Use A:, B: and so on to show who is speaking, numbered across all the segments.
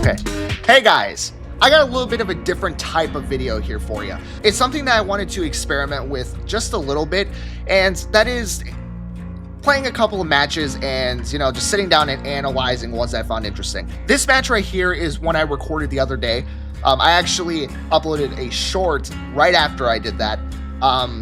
A: Okay. Hey guys, I got a little bit of a different type of video here for you. It's something that I wanted to experiment with just a little bit, and that is playing a couple of matches and, you know, just sitting down and analyzing ones that I found interesting. This match right here is one I recorded the other day. I actually uploaded a short right after I did that.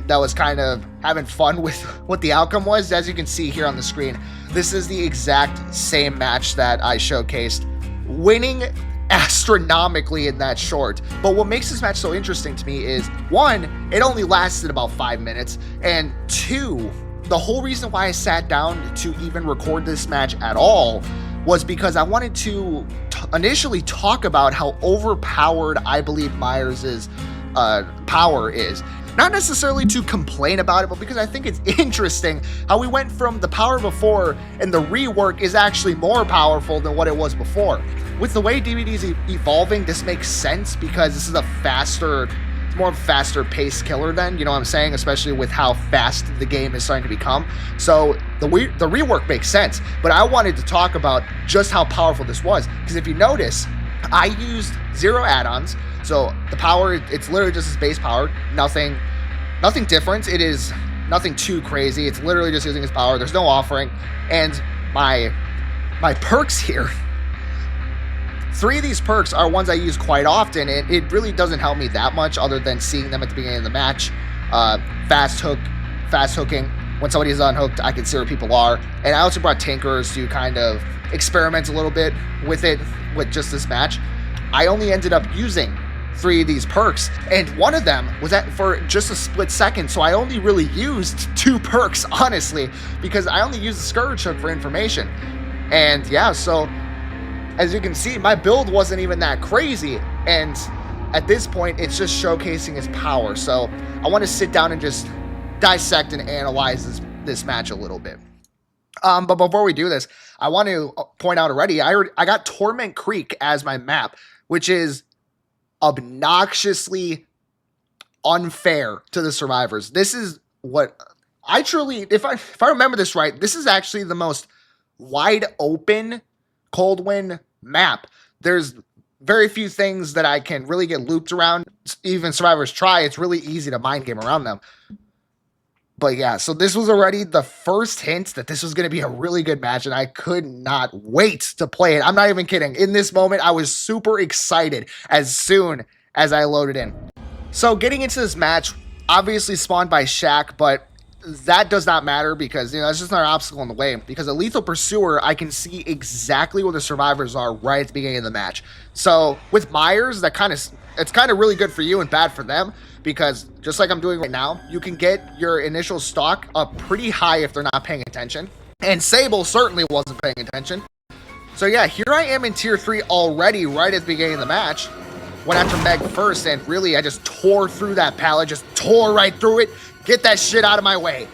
A: That was kind of having fun with what the outcome was. As you can see here on the screen, this is the exact same match that I showcased, winning astronomically in that short. But what makes this match so interesting to me is, one, it only lasted about 5 minutes, and two, the whole reason why I sat down to even record this match at all was because I wanted to initially talk about how overpowered I believe Myers' power is. Not necessarily to complain about it, but because I think it's interesting how we went from the power before and the rework is actually more powerful than what it was before. With the way DVD is evolving, this makes sense because this is a faster, it's more of a faster paced killer then, you know what I'm saying? Especially with how fast the game is starting to become. So the rework makes sense, but I wanted to talk about just how powerful this was. Because if you notice, I used 0 add-ons. So the power, it's literally just its base power, nothing different. It is nothing too crazy. It's literally just using its power. There's no offering. And my perks here, 3 of these perks are ones I use quite often, and it really doesn't help me that much other than seeing them at the beginning of the match. Fast hooking. When somebody is unhooked, I can see where people are. And I also brought Tinkers to kind of experiment a little bit with it with just this match. I only ended up using 3 of these perks, and one of them was for just a split second, so I only really used 2 perks, honestly, because I only used the Scourge Hook for information. And yeah, so as you can see, my build wasn't even that crazy, and at this point, it's just showcasing his power. So I want to sit down and just dissect and analyze this match a little bit. But before we do this, I want to point out already, I got Torment Creek as my map, which is obnoxiously unfair to the survivors. This is what I truly, if I remember this right, this is actually the most wide open Coldwind map. There's very few things that I can really get looped around. Even survivors try, it's really easy to mind game around them. But yeah, so this was already the first hint that this was going to be a really good match, and I could not wait to play it. I'm not even kidding. In this moment, I was super excited as soon as I loaded in. So getting into this match, obviously spawned by Shaq, but that does not matter because, you know, it's just not an obstacle in the way. Because a Lethal Pursuer, I can see exactly where the survivors are right at the beginning of the match. So with Myers, it's kind of really good for you and bad for them, because just like I'm doing right now, you can get your initial stock up pretty high if they're not paying attention. And Sable certainly wasn't paying attention. So yeah, here I am in tier 3 already right at the beginning of the match. Went after Meg first, and really I just tore through that pallet, just tore right through it. Get that shit out of my way.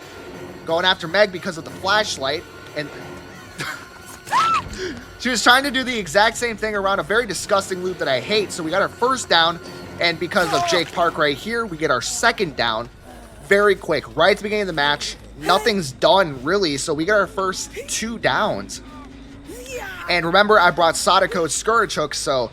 A: Going after Meg because of the flashlight, and she was trying to do the exact same thing around a very disgusting loop that I hate. So we got our first down, and because of Jake Park right here, we get our second down very quick, right at the beginning of the match. Nothing's done really, so we got our first 2 downs. And remember, I brought Sadako's Scourge Hook, so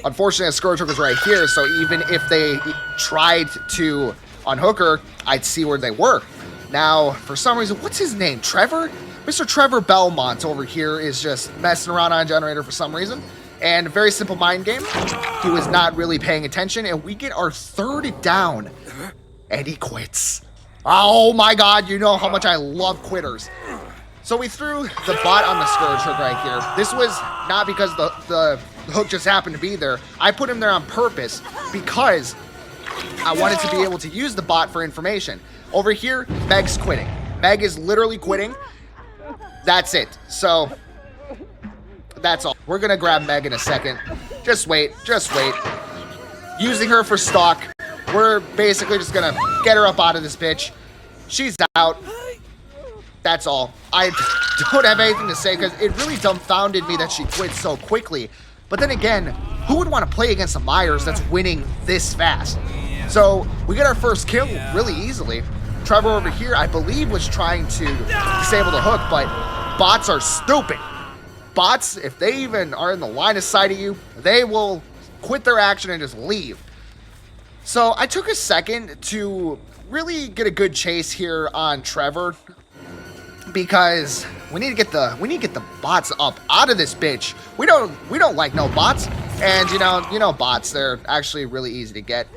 A: unfortunately a Scourge Hook is right here, so even if they tried to unhook her, I'd see where they were. Now, for some reason, what's his name? Trevor? Mr. Trevor Belmont over here is just messing around on a generator for some reason. And a very simple mind game. He was not really paying attention, and we get our 3rd down, and he quits. Oh my god, you know how much I love quitters. So we threw the bot on the Scourge Hook right here. This was not because the hook just happened to be there. I put him there on purpose because I wanted to be able to use the bot for information. Over here, Meg's quitting. Meg is literally quitting. That's it. So that's all. We're gonna grab Meg in a second. Just wait. Using her for stock. We're basically just gonna get her up out of this bitch. She's out. That's all. I don't have anything to say because it really dumbfounded me that she quit so quickly. But then again, who would want to play against a Myers that's winning this fast? So we get our first kill really easily. Trevor over here, I believe, was trying to disable the hook, but bots are stupid. bots, if they even are in the line of sight of you, they will quit their action and just leave. So I took a second to really get a good chase here on Trevor, because we need to get the bots up out of this bitch. We don't like no bots. And you know bots, they're actually really easy to get.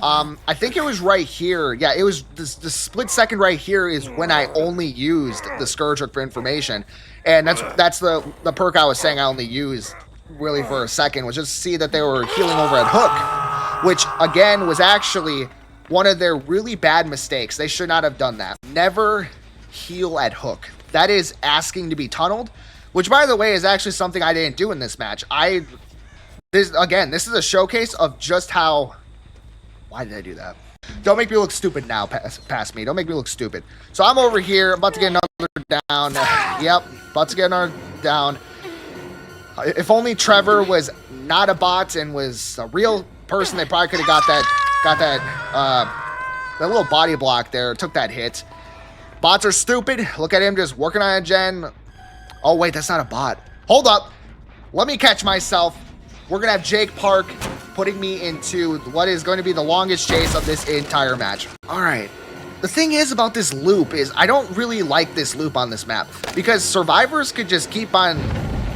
A: I think it was right here. Yeah, it was the split second right here is when I only used the Scourge Hook for information. And that's the perk I was saying I only used really for a second, was just to see that they were healing over at Hook, which again was actually one of their really bad mistakes. They should not have done that. Never heal at Hook. That is asking to be tunneled, which by the way is actually something I didn't do in this match. This is a showcase of just how... Why did I do that? Don't make me look stupid now, past me. Don't make me look stupid. So I'm over here, about to get another down. Yep, about to get another down. If only Trevor was not a bot and was a real person, they probably could have got that little body block there, took that hit. Bots are stupid. Look at him just working on a gen. Oh wait, that's not a bot. Hold up. Let me catch myself. We're gonna have Jake Park putting me into what is going to be the longest chase of this entire match. All right. The thing is about this loop is I don't really like this loop on this map, because survivors could just keep on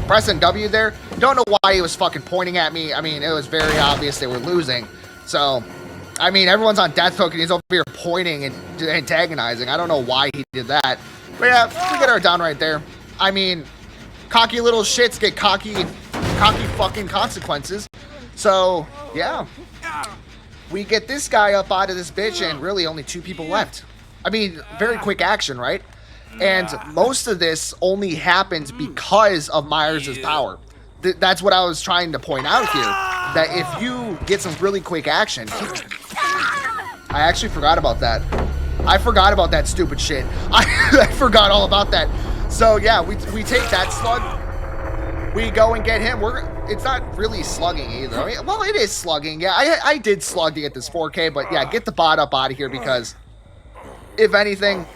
A: pressing W there. Don't know why he was fucking pointing at me. I mean, it was very obvious they were losing. So, I mean, everyone's on death hook and he's over here pointing and antagonizing. I don't know why he did that. But yeah, we get our down right there. I mean, cocky little shits get cocky fucking consequences. So, yeah. We get this guy up out of this bitch and really only 2 people left. I mean, very quick action, right? And most of this only happens because of Myers' power. That's what I was trying to point out here. That if you get some really quick action... I actually forgot about that. I forgot about that stupid shit. I forgot all about that. So, yeah, we take that slug. We go and get him. It's not really slugging either. I mean, well, it is slugging. Yeah, I did slug to get this 4K, but yeah, get the bot up out of here, because if anything,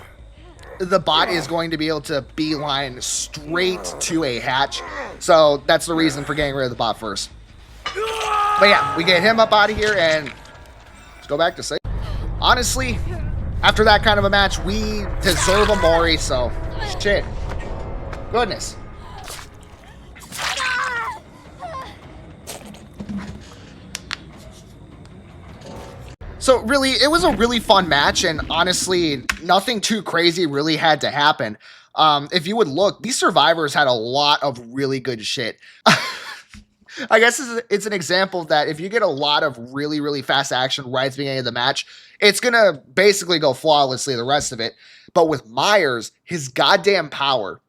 A: the bot is going to be able to beeline straight to a hatch. So that's the reason for getting rid of the bot first. But yeah, we get him up out of here, and let's go back to say, honestly, after that kind of a match, we deserve a Mori. So shit, goodness. So really, it was a really fun match, and honestly, nothing too crazy really had to happen. If you would look, these survivors had a lot of really good shit. I guess it's an example that if you get a lot of really, really fast action right at the beginning of the match, it's going to basically go flawlessly the rest of it. But with Myers, his goddamn power,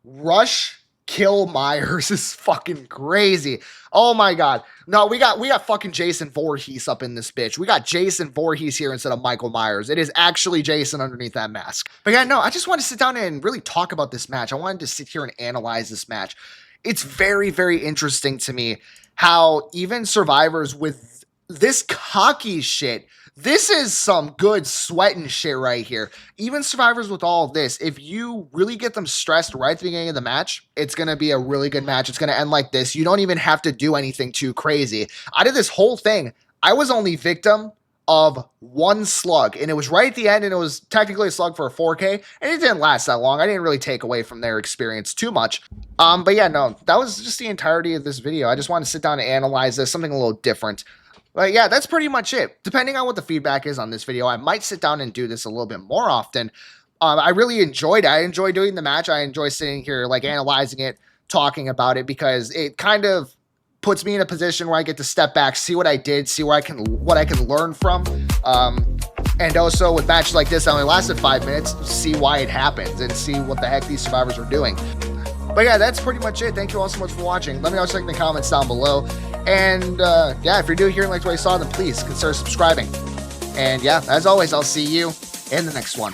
A: rush kill Myers is fucking crazy. Oh my god. No, we got fucking Jason Voorhees up in this bitch. We got Jason Voorhees here instead of Michael Myers. It is actually Jason underneath that mask. But yeah, no, I just wanted to sit down and really talk about this match. I wanted to sit here and analyze this match. It's very, very interesting to me how even survivors with this cocky shit, this is some good sweating shit right here. Even survivors with all of this, if you really get them stressed right at the beginning of the match, it's going to be a really good match. It's going to end like this. You don't even have to do anything too crazy. Out of this whole thing, I was only victim of 1 slug, and it was right at the end, and it was technically a slug for a 4K, and it didn't last that long. I didn't really take away from their experience too much. But yeah, no, that was just the entirety of this video. I just wanted to sit down and analyze this, something a little different. But yeah, that's pretty much it. Depending on what the feedback is on this video, I might sit down and do this a little bit more often. I really enjoyed it. I enjoy doing the match. I enjoy sitting here, like, analyzing it, talking about it, because it kind of puts me in a position where I get to step back, see what I did, see what I can learn from. And also with matches like this that only lasted 5 minutes, see why it happens and see what the heck these survivors are doing. But yeah, that's pretty much it. Thank you all so much for watching. Let me know what you think in the comments down below. And yeah, if you're new here and like what I saw, then please consider subscribing. And yeah, as always, I'll see you in the next one.